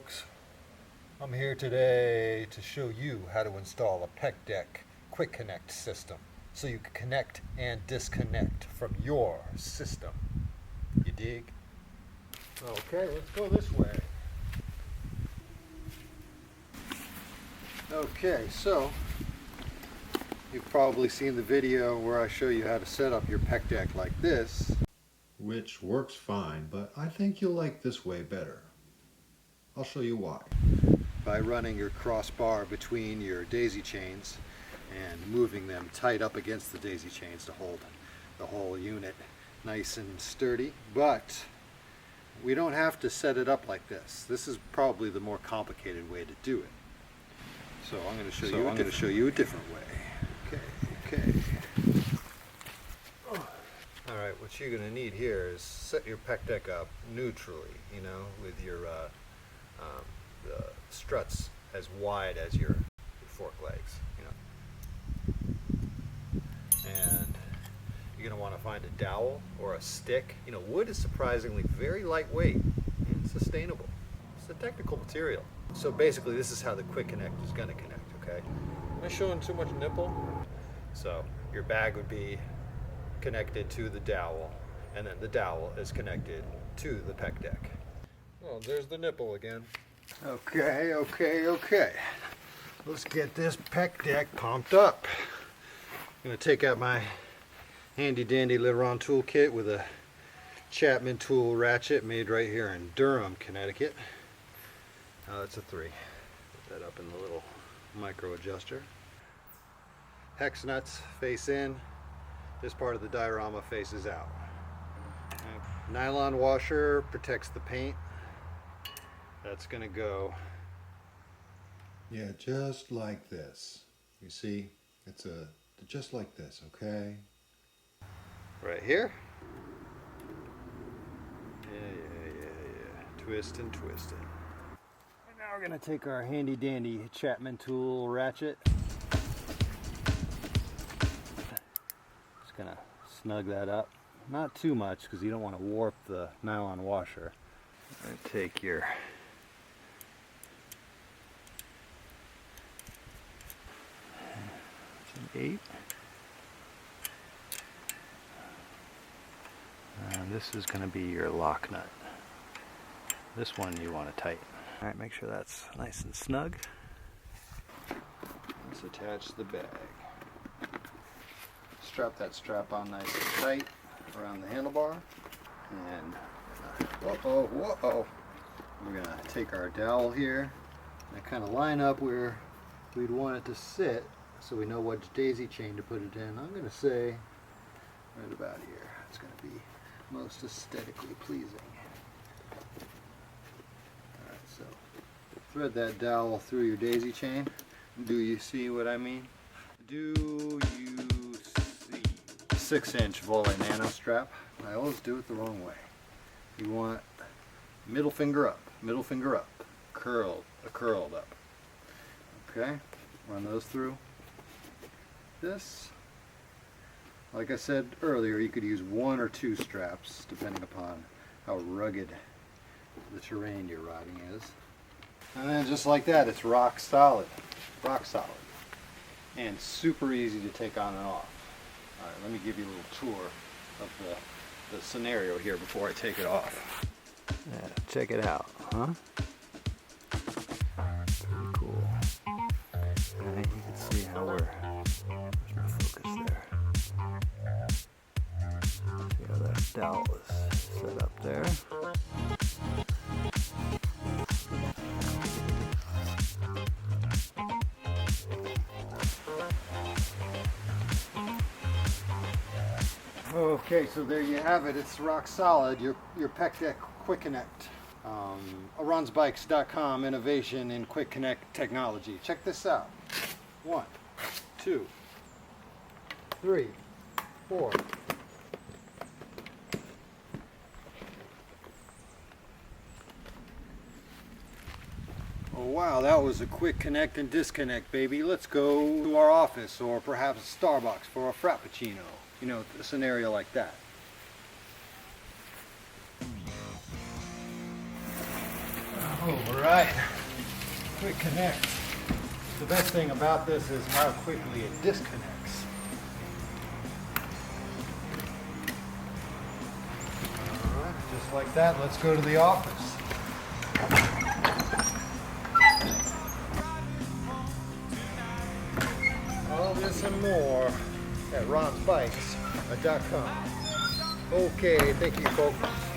folks, I'm here today to show you how to install a PEC DEC quick connect system so you can connect and disconnect from your system. You dig? Okay, let's go this way. Okay, so you've probably seen the video where I show you how to set up your PEC DEC like this, which works fine, but I think you'll like this way better. I'll show you why. By running your crossbar between your daisy chains and moving them tight up against the daisy chains to hold the whole unit nice and sturdy. But we don't have to set it up like this. This is probably the more complicated way to do it. So I'm going to show you a different way. Okay. Alright, what you're going to need here is set your PEC DEC up neutrally, with your the struts as wide as your fork legs, And you're going to want to find a dowel or a stick. Wood is surprisingly very lightweight and sustainable. It's a technical material. So basically this is how the quick connect is going to connect, okay? Am I showing too much nipple? So your bag would be connected to the dowel, and then the dowel is connected to the PEC DEC. Oh, there's the nipple again. Okay. Let's get this PEC DEC pumped up. I'm going to take out my handy dandy Leveron toolkit with a Chapman tool ratchet made right here in Durham, Connecticut. That's a 3. Put that up in the little micro adjuster. Hex nuts face in. This part of the diorama faces out. Nylon washer protects the paint. That's going to go. Yeah, just like this. You see, it's just like this, okay? Right here. Yeah. Twisting. And now we're going to take our handy dandy Chapman tool ratchet. Just going to snug that up. Not too much because you don't want to warp the nylon washer. And take your 8. And this is going to be your lock nut. This one you want to tighten. Alright, make sure that's nice and snug. Let's attach the bag. Strap that strap on nice and tight around the handlebar. And whoa. We're going to take our dowel here and kind of line up where we'd want it to sit, so we know which daisy chain to put it in. I'm going to say right about here. It's going to be most aesthetically pleasing. Alright, so thread that dowel through your daisy chain. Do you see what I mean? Do you see? 6-inch voile nano strap. I always do it the wrong way. You want middle finger up, curled up. Okay, run those through. This, like I said earlier, you could use 1 or 2 straps depending upon how rugged the terrain you're riding is. And then just like that, it's rock solid, and super easy to take on and off. All right, let me give you a little tour of the scenario here before I take it off. Yeah, check it out, huh? Pretty cool. Right, you can see how we're focus there. See how that dowel is set up there. Okay, so there you have it. It's rock solid. Your PEC DEC Quick Connect. Aronsbikes.com, innovation in quick connect technology. Check this out. 1, 2, 3, 4. Oh wow, that was a quick connect and disconnect, baby. Let's go to our office or perhaps Starbucks for a frappuccino. A scenario like that. Alright, quick connect. The best thing about this is how quickly it disconnects. Alright, just like that, let's go to the office. All this and more at ronsbikes.com. Okay, thank you folks.